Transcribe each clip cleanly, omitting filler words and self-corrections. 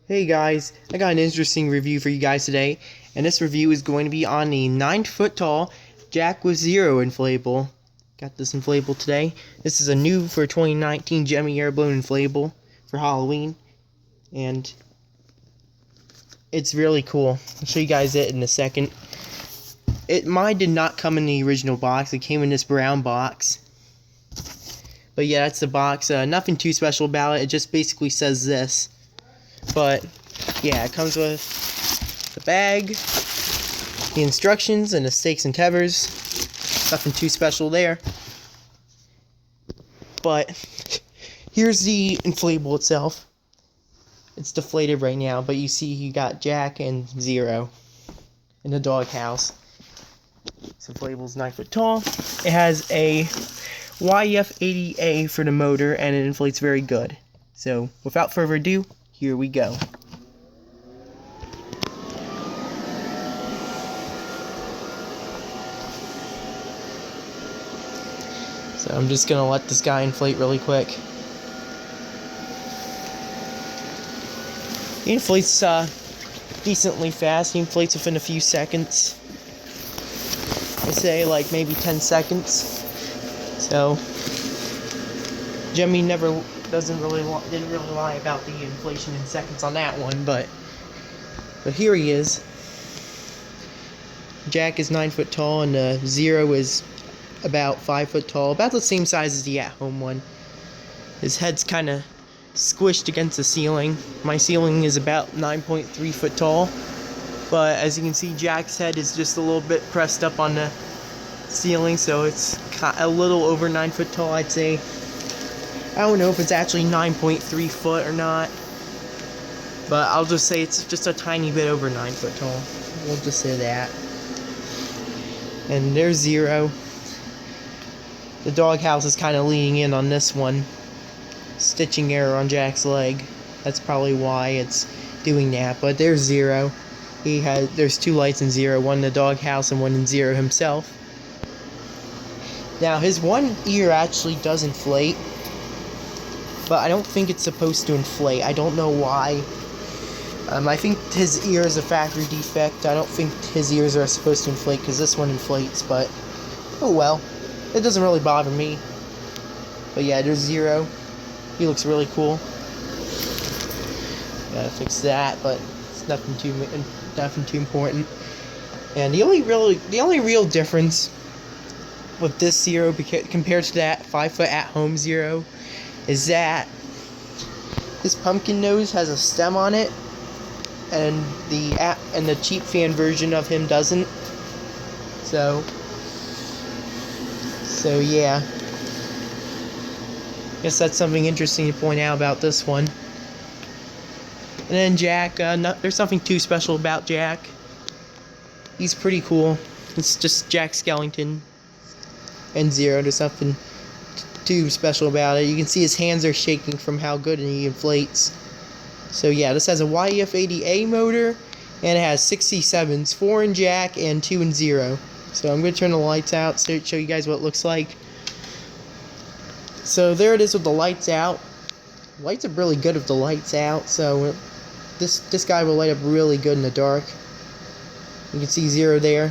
Hey guys, I got an interesting review for you guys today, and this review is going to be on the 9-foot tall Jack with Zero inflatable. Got this inflatable today. This is a new for 2019 Gemmy Airblown inflatable for Halloween, and it's really cool. I'll show you guys it in a second. Mine did not come in the original box. It came in this brown box. But yeah, that's the box. Nothing too special about it. It just basically says this. But yeah, it comes with the bag, the instructions, and the stakes and tethers. Nothing too special there. But here's the inflatable itself. It's deflated right now, but you see you got Jack and Zero in the doghouse. This inflatable is 9 foot tall. It has a YF80A for the motor, and it inflates very good. So without further ado, here we go. So I'm just gonna let this guy inflate really quick. He inflates decently fast. He inflates within a few seconds. I say like maybe 10 seconds. So Gemmy didn't really lie about the inflation in seconds on that one, but here he is. Jack is 9 foot tall, and Zero is about 5 foot tall, about the same size as the at-home one. His head's kind of squished against the ceiling. My ceiling is about 9.3 foot tall, but as you can see, Jack's head is just a little bit pressed up on the ceiling, so it's a little over 9 foot tall, I'd say. I don't know if it's actually 9.3 foot or not, but I'll just say it's just a tiny bit over 9 foot tall. We'll just say that. And there's Zero. The doghouse is kind of leaning in on this one. Stitching error on Jack's leg. That's probably why it's doing that. But there's Zero. There's two lights in Zero, one in the doghouse and one in Zero himself. Now his one ear actually does inflate, but I don't think it's supposed to inflate. I don't know why. I think his ear is a factory defect. I don't think his ears are supposed to inflate because this one inflates, but oh well. It doesn't really bother me. But yeah, there's Zero. He looks really cool. Gotta fix that, but it's nothing too important. And the only real difference with this Zero compared to that 5 foot at-home Zero is that this pumpkin nose has a stem on it, and the cheap fan version of him doesn't. So yeah. Guess that's something interesting to point out about this one. And then Jack, there's nothing too special about Jack. He's pretty cool. It's just Jack Skellington and Zero. There's nothing too special about it. You can see his hands are shaking from how good he inflates. So yeah, this has a YF80A motor, and it has 67s, 4 in Jack and 2 in Zero. So I'm going to turn the lights out so show you guys what it looks like. So there it is with the lights out. Lights are really good with the lights out, so this guy will light up really good in the dark. You can see Zero there.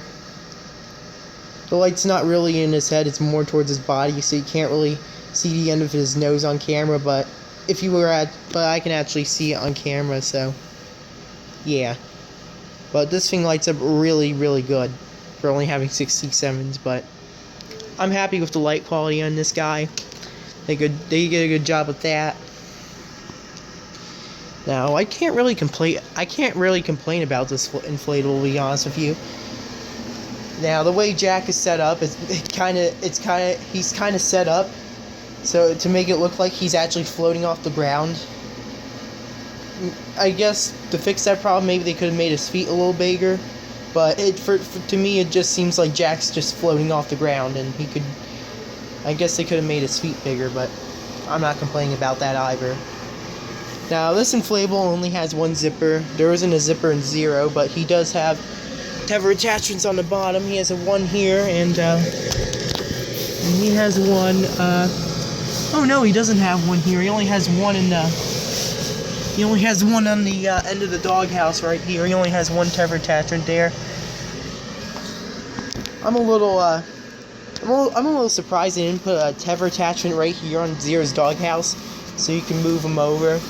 The light's not really in his head, it's more towards his body, so you can't really see the end of his nose on camera, but I can actually see it on camera, so yeah. But this thing lights up really, really good for only having 67s, but I'm happy with the light quality on this guy. They did a good job with that. Now, I can't really complain about this inflatable, to be honest with you. Now, the way Jack is set up, he's kind of set up so to make it look like he's actually floating off the ground. I guess to fix that problem, maybe they could have made his feet a little bigger, but to me, it just seems like Jack's just floating off the ground, and I guess they could have made his feet bigger, but I'm not complaining about that either. Now, this inflatable only has one zipper. There isn't a zipper in Zero, but he does have tether attachments on the bottom. He has one here, and he has one, oh no, he doesn't have one here. He only has one in the He only has one on the end of the doghouse right here. He only has one tether attachment there. I'm a little surprised they didn't put a tether attachment right here on Zero's doghouse, so you can move him over.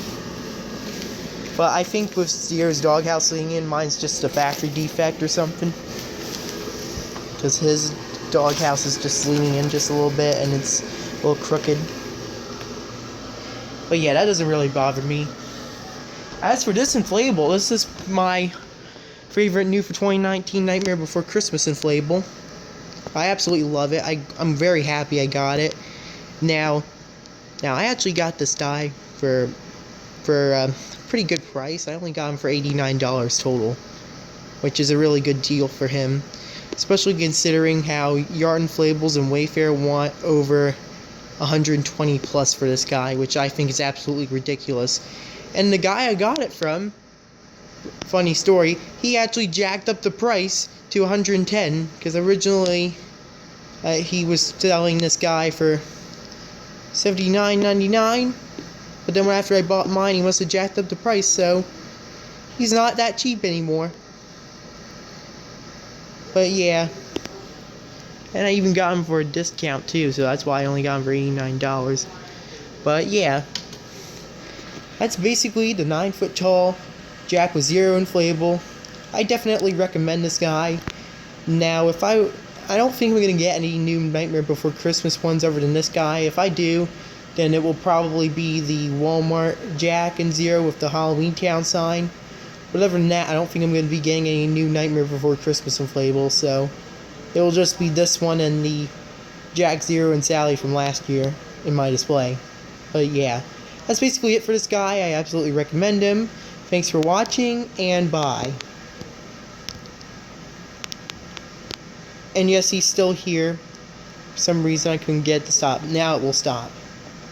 But I think with Zero's doghouse leaning in, mine's just a factory defect or something. Because his doghouse is just leaning in just a little bit, and it's a little crooked. But yeah, that doesn't really bother me. As for this inflatable, this is my favorite new for 2019 Nightmare Before Christmas inflatable. I absolutely love it. I'm very happy I got it. Now I actually got this die for a pretty good price. I only got him for $89 total, which is a really good deal for him, especially considering how Yard Inflatables and Wayfair want over 120 plus for this guy, which I think is absolutely ridiculous. And the guy I got it from, funny story, he actually jacked up the price to 110 because originally he was selling this guy for $79.99, but then after I bought mine, he must have jacked up the price, so he's not that cheap anymore. But yeah, and I even got him for a discount too, so that's why I only got him for $89. But yeah, that's basically the 9-foot tall Jack with Zero inflatable. I definitely recommend this guy. Now, if I don't think we're gonna get any new Nightmare Before Christmas ones other than this guy. If I do, then it will probably be the Walmart Jack and Zero with the Halloween Town sign. But other than that, I don't think I'm gonna be getting any new Nightmare Before Christmas inflatables. So it will just be this one and the Jack, Zero, and Sally from last year in my display. But yeah, that's basically it for this guy. I absolutely recommend him. Thanks for watching, and bye. And yes, he's still here. For some reason I couldn't get it to stop. Now it will stop.